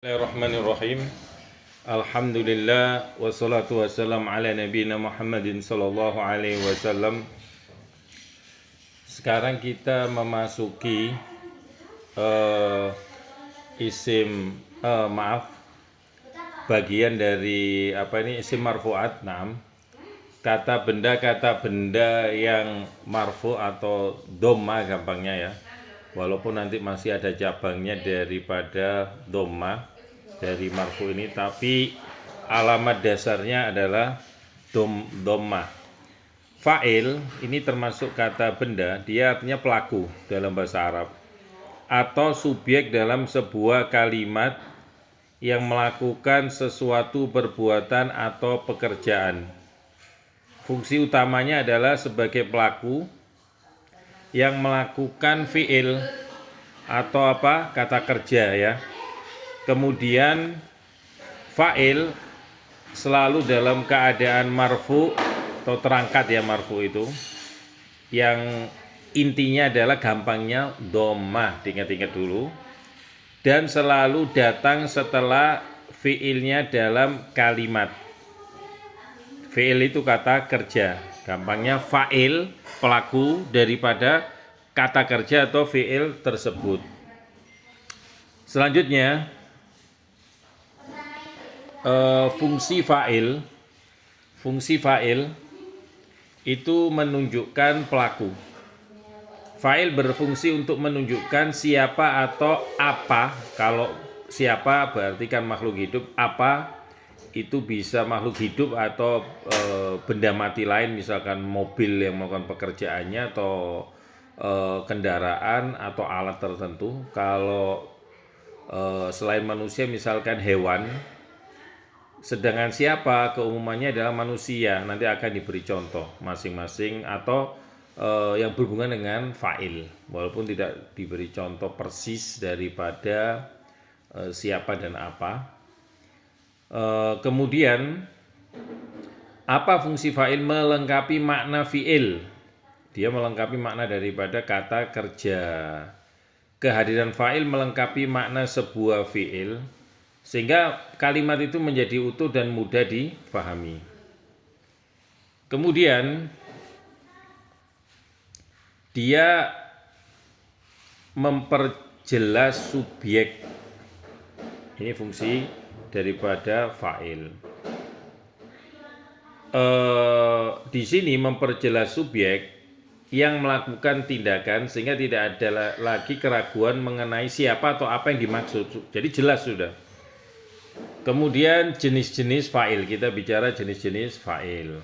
Bismillahirrahmanirrahim. Alhamdulillah wassalatu wassalamu ala nabiyina Muhammadin sallallahu alaihi wasallam. Sekarang kita memasuki bagian dari isim marfu'at. Kata benda yang marfu atau dhamma gampangnya ya. Walaupun nanti masih ada cabangnya daripada dhamma dari marfu ini, tapi alamat dasarnya adalah dhamma. Fa'il ini termasuk kata benda, dia artinya pelaku dalam bahasa Arab atau subjek dalam sebuah kalimat yang melakukan sesuatu perbuatan atau pekerjaan. Fungsi utamanya adalah sebagai pelaku yang melakukan fi'il atau kata kerja ya. Kemudian fa'il selalu dalam keadaan marfu atau terangkat ya, marfu itu yang intinya adalah gampangnya dhammah, diingat-ingat dulu, dan selalu datang setelah fi'ilnya dalam kalimat. Fi'il itu kata kerja, gampangnya fa'il pelaku daripada kata kerja atau fi'il tersebut. Selanjutnya fungsi fa'il. Fungsi fa'il itu menunjukkan pelaku. Fa'il berfungsi untuk menunjukkan siapa atau apa. Kalau siapa berarti kan makhluk hidup, apa itu bisa makhluk hidup atau benda mati lain, misalkan mobil yang melakukan pekerjaannya atau kendaraan atau alat tertentu. Kalau selain manusia misalkan hewan, sedangkan siapa keumumannya adalah manusia. Nanti akan diberi contoh masing-masing atau yang berhubungan dengan fa'il, walaupun tidak diberi contoh persis daripada siapa dan apa. Kemudian apa fungsi fa'il? Melengkapi makna fi'il. Dia melengkapi makna daripada kata kerja. Kehadiran fa'il melengkapi makna sebuah fi'il sehingga kalimat itu menjadi utuh dan mudah difahami. Kemudian dia memperjelas subjek. Ini fungsi daripada fa'il. Di sini memperjelas subjek yang melakukan tindakan sehingga tidak ada lagi keraguan mengenai siapa atau apa yang dimaksud. Jadi jelas sudah. Kemudian jenis-jenis fa'il. Kita bicara jenis-jenis fa'il.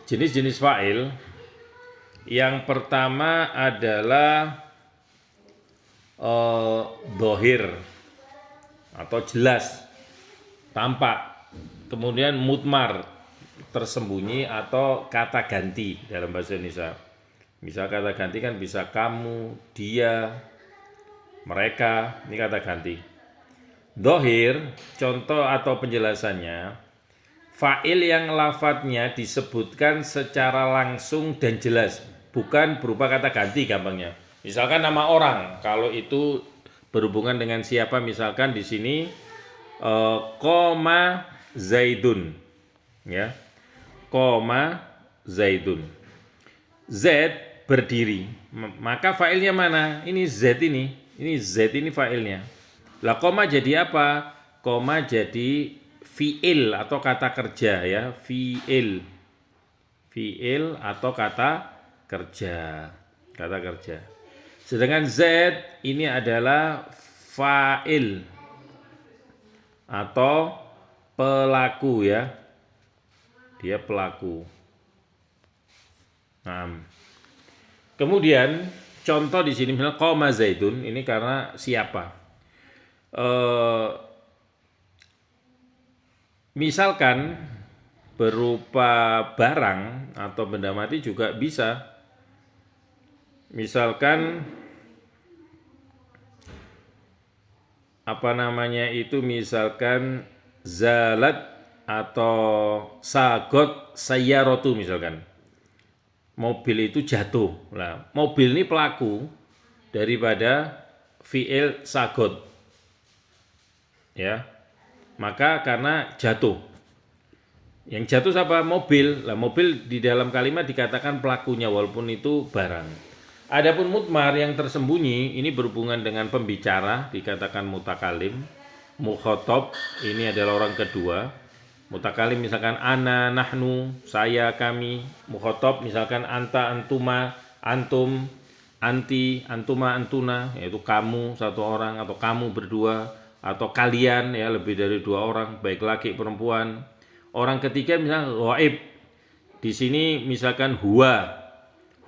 Jenis-jenis fa'il yang pertama adalah dhohir atau jelas, tampak. Kemudian mudmar, tersembunyi atau kata ganti dalam bahasa Indonesia. Misal kata ganti kan bisa kamu, dia, mereka, ini kata ganti. Dhohir, contoh atau penjelasannya, fa'il yang lafadznya disebutkan secara langsung dan jelas, bukan berupa kata ganti gampangnya. Misalkan nama orang, kalau itu berhubungan dengan siapa, misalkan di sini koma Zaidun ya, koma Zaidun, Z berdiri, maka fa'ilnya mana? Ini Z ini Z ini fa'ilnya. Lah koma jadi apa? Koma jadi fi'il atau kata kerja ya, fi'il atau kata kerja. Sedangkan Z ini adalah fa'il atau pelaku ya. Dia pelaku. Kemudian contoh di sini misalnya qoma Zaidun, ini karena siapa? Misalkan berupa barang atau benda mati juga bisa. Misalkan misalkan zalat atau sagot sayyaratu, misalkan mobil itu jatuh. Nah, mobil ini pelaku daripada fi'il sagot. ya. Maka karena jatuh. Yang jatuh siapa? Mobil. Lah mobil di dalam kalimat dikatakan pelakunya walaupun itu barang. Adapun mutmar yang tersembunyi ini berhubungan dengan pembicara, dikatakan mutakalim. Mukhotob ini adalah orang kedua. Mutakalim misalkan ana, nahnu, saya, kami. Mukhotob misalkan anta, antuma, antum, anti, antuma, antuna, yaitu kamu satu orang atau kamu berdua atau kalian, ya lebih dari dua orang, baik laki perempuan. Orang ketiga misalnya ghaib. Di sini misalkan huwa,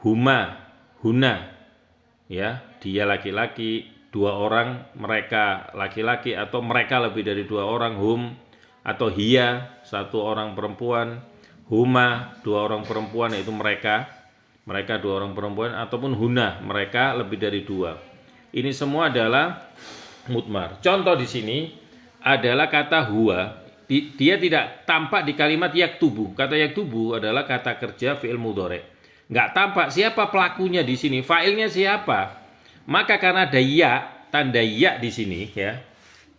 huma, huna, ya dia laki-laki, dua orang mereka laki-laki atau mereka lebih dari dua orang, hum, atau hiya satu orang perempuan, huma dua orang perempuan yaitu mereka dua orang perempuan, ataupun huna mereka lebih dari dua. Ini semua adalah mutmar. Contoh di sini adalah kata huwa. Dia tidak tampak di kalimat yaktubu. Kata yaktubu adalah kata kerja fi'il mudhari'. Nggak tampak siapa pelakunya di sini, fa'ilnya siapa. Maka karena ada ya, tanda ya di sini, ya,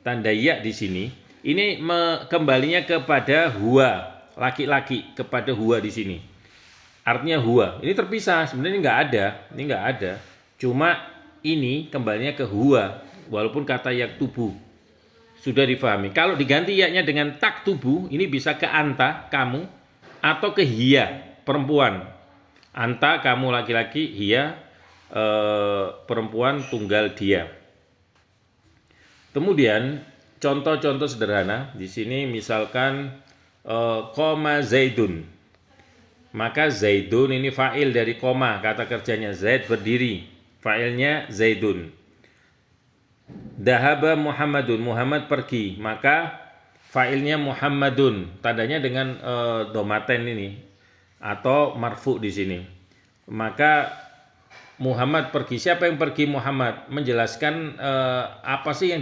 tanda ya di sini, ini kembalinya kepada huwa, laki-laki, kepada huwa di sini. Artinya huwa. Ini terpisah, sebenarnya ini nggak ada. Cuma ini kembalinya ke huwa, walaupun kata yaktubu sudah difahami. Kalau diganti ya-nya dengan taktubu, ini bisa ke anta, kamu, atau ke hiya, perempuan. Anta, kamu laki-laki, hiya, perempuan tunggal dia. Kemudian contoh-contoh sederhana di sini misalkan koma zaidun. Maka zaidun ini fa'il dari koma, kata kerjanya zaid berdiri, fa'ilnya zaidun. Dahaba Muhammadun, Muhammad pergi, maka fa'ilnya Muhammadun, tandanya dengan domaten ini atau marfu di sini. Maka Muhammad pergi. Siapa yang pergi? Muhammad. Menjelaskan apa sih yang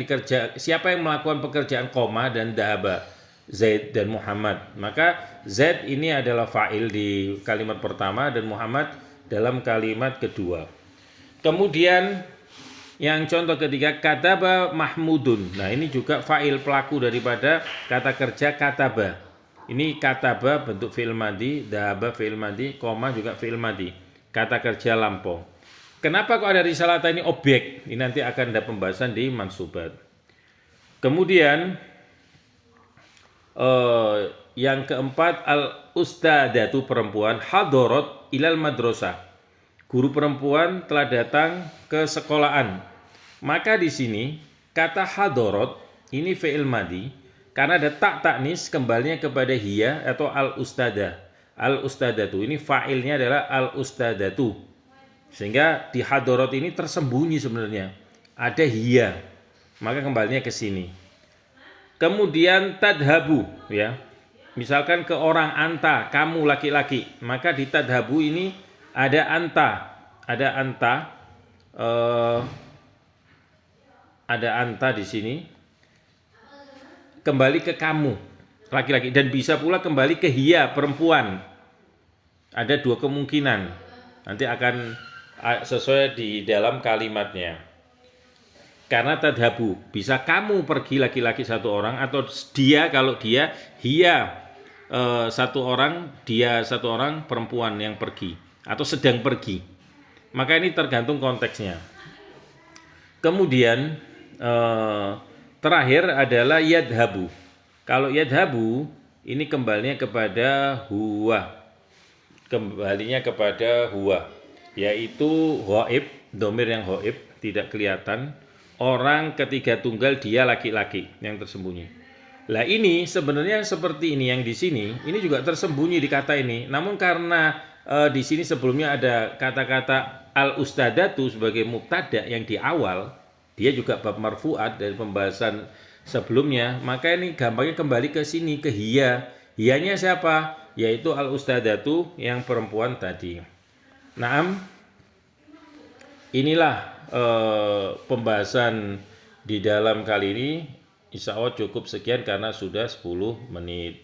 siapa yang melakukan pekerjaan koma dan dahaba, Zaid dan Muhammad. Maka Zaid ini adalah fa'il di kalimat pertama dan Muhammad dalam kalimat kedua. Kemudian yang contoh ketiga, kataba Mahmudun. Nah ini juga fa'il, pelaku daripada kata kerja kataba. Ini kataba bentuk fi'il madhi, dahaba fi'il madhi, koma juga fi'il madhi, kata kerja lampau. Kenapa kok ada risalata ini objek? Ini nanti akan ada pembahasan di mansubat. Kemudian yang keempat, al-ustadatu perempuan, hadarat ilal madrasah. Guru perempuan telah datang ke sekolahan. Maka di sini kata hadarat ini fi'il madhi karena ada tak taknis kembalinya kepada hiya atau al-ustadah. Al-ustadatu ini fa'ilnya adalah al-ustadatu. Sehingga di hadarat ini tersembunyi sebenarnya. Ada hiya. Maka kembalinya ke sini. Kemudian tadhabu, ya. Misalkan ke orang anta, kamu laki-laki, maka di tadhabu ini ada anta, ada anta di sini kembali ke kamu laki-laki, dan bisa pula kembali ke hiya perempuan. Ada dua kemungkinan, nanti akan sesuai di dalam kalimatnya. Karena tadhabu bisa kamu pergi laki-laki satu orang, atau dia, kalau dia hiya satu orang, dia satu orang perempuan yang pergi atau sedang pergi. Maka ini tergantung konteksnya. Kemudian terakhir adalah yadhabu. Kalau yadhabu ini kembalinya kepada huwa. Kembalinya kepada huwa, yaitu ghaib, domir yang ghaib, tidak kelihatan. Orang ketiga tunggal dia laki-laki yang tersembunyi. Lah ini sebenarnya seperti ini yang di sini, ini juga tersembunyi di kata ini. Namun karena di sini sebelumnya ada kata-kata al-ustadatu sebagai mubtada yang di awal, dia juga bab marfu'at dari pembahasan sebelumnya, maka ini gampangnya kembali ke sini, ke hiya. Hiyanya siapa? Yaitu al-ustadatu yang perempuan tadi. Naam, inilah pembahasan di dalam kali ini. Insya Allah cukup sekian karena sudah 10 menit.